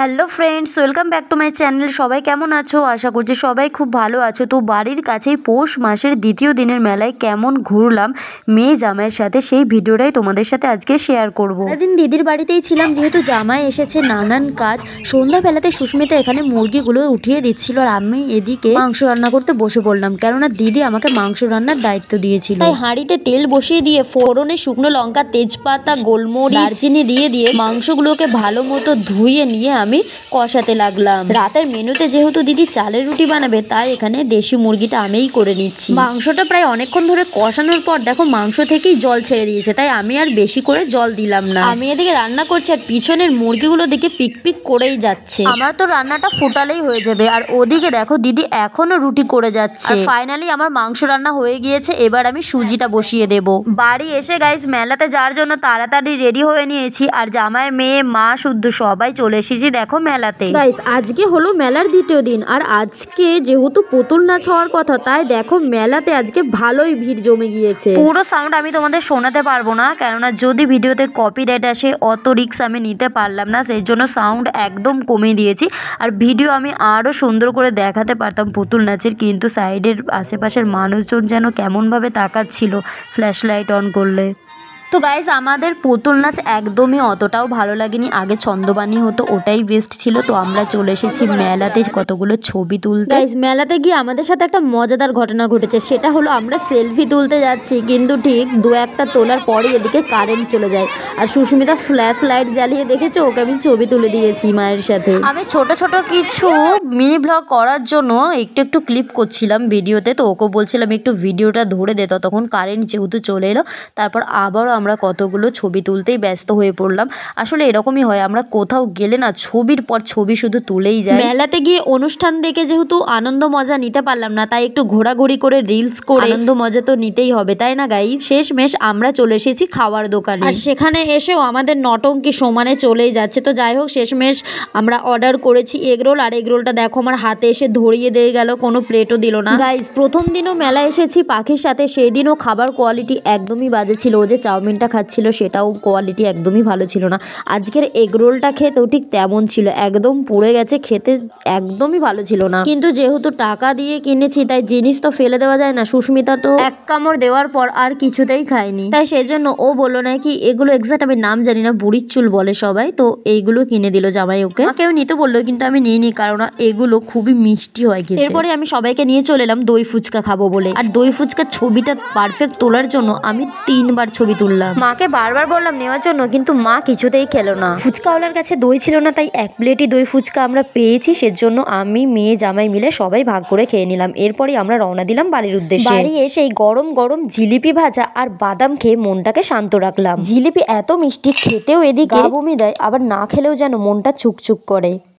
Hello friends, welcome back to my channel. সবাই কেমন আছো? আশা করছি সবাই খুব ভালো আছো। তো বাড়ির কাছেই পৌষ মাসের দ্বিতীয় দিনের মেলায় কেমন ঘুরলাম মেয়ে জামাইয়ের সাথে, সেই ভিডিওটাই তোমাদের সাথে আজকে শেয়ার করবো। সারাদিন দিদির বাড়িতেই ছিলাম, যেহেতু জামাই এসেছে, নানান কাজ। সন্ধ্যাবেলাতে সুস্মিতা এখানে মুরগিগুলো উঠিয়ে দিচ্ছিল আর আমি এদিকে মাংস রান্না করতে বসে পড়লাম, কেননা দিদি আমাকে মাংস রান্নার দায়িত্ব দিয়েছিল। তাই হাঁড়িতে তেল বসিয়ে দিয়ে ফোড়নে শুকনো লঙ্কা, তেজপাতা, গোলমরিচ, দারচিনি দিয়ে মাংসগুলোকে ভালো মতো ধুয়ে নিয়ে আমি কষাতে লাগলাম। রাতের মেনুতে যেহেতু দিদি চালের রুটি বানাবে, তাই এখানে দেশি মুরগিটা আমিই করে নিচ্ছি। মাংসটা প্রায় অনেকক্ষণ ধরে কষানোর পর দেখো মাংস থেকেই জল ছেড়ে দিয়েছে, তাই আমি আর বেশি করে জল দিলাম না। আমি এদিকে রান্না করছি আর পিছনের মুরগিগুলো দিকে পিক পিক করেই যাচ্ছে। আমার তো রান্নাটা ফুটালেই হয়ে যাবে, আর ওদিকে দেখো দিদি এখনো রুটি করে যাচ্ছে। ফাইনালি আমার মাংস রান্না হয়ে গিয়েছে, এবার আমি সুজিটা বসিয়ে দেব। বাড়ি এসে গাইস মেলাতে যাওয়ার জন্য তাড়াতাড়ি রেডি হয়ে নিয়েছি, আর জামাই, মেয়ে, মা শুদ্ধ সবাই চলে এসেছি দেখো মেলাতে। গাইস আজকে হলো মেলার দ্বিতীয় দিন, আর আজকে যেহেতু পুতুল নাচ হওয়ার কথা, তাই দেখো মেলাতে আজকে ভালোই ভিড় জমে গিয়েছে। পুরো সাউন্ড আমি তোমাদের শোনাতে পারবো না, কেননা যদি ভিডিওতে কপিরাইট আসে অত রিস্ক আমি নিতে পারলাম না, সেই জন্য সাউন্ড একদম কমিয়ে দিয়েছি। আর ভিডিও আমি আরো সুন্দর করে দেখাতে পারতাম পুতুল নাচের, কিন্তু সাইডের আশেপাশের মানুষজন যেন কেমনভাবে তাকাচ্ছিল ফ্ল্যাশ লাইট অন করলে। তো গাইস আমাদের পুতুল নাচ একদমই অতটাও ভালো লাগেনি। আগে ছন্দবাণী হতো, ওটাই বেস্ট ছিল। তো আমরা চলে এসেছি মেলাতে কতগুলো ছবি তুলতে। গাইস মেলাতে গিয়ে আমাদের সাথে একটা মজাদার ঘটনা ঘটেছে, সেটা হলো আমরা সেলফি তুলতে যাচ্ছি, কিন্তু ঠিক দু একটা তোলার পরে এদিকে কারেন্ট চলে যায়। আর সুস্মিতা ফ্ল্যাশ লাইট জ্বালিয়ে দেখেছো, ওকে আমি ছবি তুলে দিয়েছি মায়ের সাথে। আমি ছোট ছোট কিছু মিনি ব্লগ করার জন্য একটু ক্লিপ করছিলাম ভিডিওতে, তো ওকে বলছিলাম একটু ভিডিওটা ধরে দে। তখন কারেন্ট যেহেতু চলে এলো, তারপর আবারও আমরা কতগুলো ছবি তুলতেই ব্যস্ত হয়ে পড়লাম। আসলে এরকমই হয়, আমরা কোথাও গেলে না ছবির পর ছবি শুধু তুলেই যায়। মেলাতে গিয়ে অনুষ্ঠান দেখে যেহেতু আনন্দ মজা নিতে পারলাম না, তাই একটু ঘোরাঘুরি করে রিলস করে আনন্দ মজা তো নিতেই হবে, তাই না গাইস? শেষমেশ আমরা চলে এসেছি খাওয়ার দোকানে, আর সেখানে এসেও আমাদের নটঙ্কি সমানে চলেই যাচ্ছে। তো যাই হোক, শেষমেশ আমরা অর্ডার করেছি এগরোল, আর এগরোলটা দেখো আমার হাতে এসে ধরিয়ে দিয়ে গেল, কোনো প্লেটও দিল না। গাইস প্রথম দিনও মেলা এসেছি পাখির সাথে, সেই দিনও খাবার কোয়ালিটি একদমই বাজে ছিল। ও যে চাউমিনটা খাচ্ছিল সেটাও কোয়ালিটি একদমই ভালো ছিল না। আজকের এগরোলটা খেতেও ঠিক তেমন ছিল, একদম পুড়ে গেছে, খেতে একদমই ভালো ছিল না। কিন্তু যেহেতু টাকা দিয়ে কিনেছি, তাই জিনিস তো ফেলে দেওয়া যায় না। সুস্মিতা তো এক কামড় দেওয়ার পর আর কিছুতেই খায়নি, তাই সেজন্য ও বললো নাকি এগুলো এক্সাক্ট আমি নাম জানি না, বুড়ির চুল বলে সবাই, তো এইগুলো কিনে দিল জামাই ওকে। আমাকেও নিতে বললো, কিন্তু আমি নিইনি, কারণ এগুলো খুবই মিষ্টি হয় খেতে। এরপরে আমি সবাইকে নিয়ে চলে এলাম দই ফুচকা খাবো বলে, আর দই ফুচকার ছবিটা পারফেক্ট তোলার জন্য আমি 3 বার ছবি তুললাম। মাকে বারবার বললাম নেওয়ার জন্য, কিন্তু মা কিছুতেই খেলো না। ফুচকাওয়ালার কাছে দই ছিল না, তাই 1 প্লেটই দই ফুচকা আমরা পেয়েছি, সেজন্য আমি, মেয়ে, জামাই মিলে সবাই ভাগ করে খেয়ে নিলাম। এরপরই আমরা রওনা দিলাম বাড়ির উদ্দেশ্যে। বাড়ি এসে গরম গরম জিলিপি ভাজা আর বাদাম খেয়ে মনটাকে শান্ত রাখলাম। জিলিপি এত মিষ্টি, খেতেও এদিকে বমি দেয়, আবার না খেলেও যেন মনটা চুকচুক করে।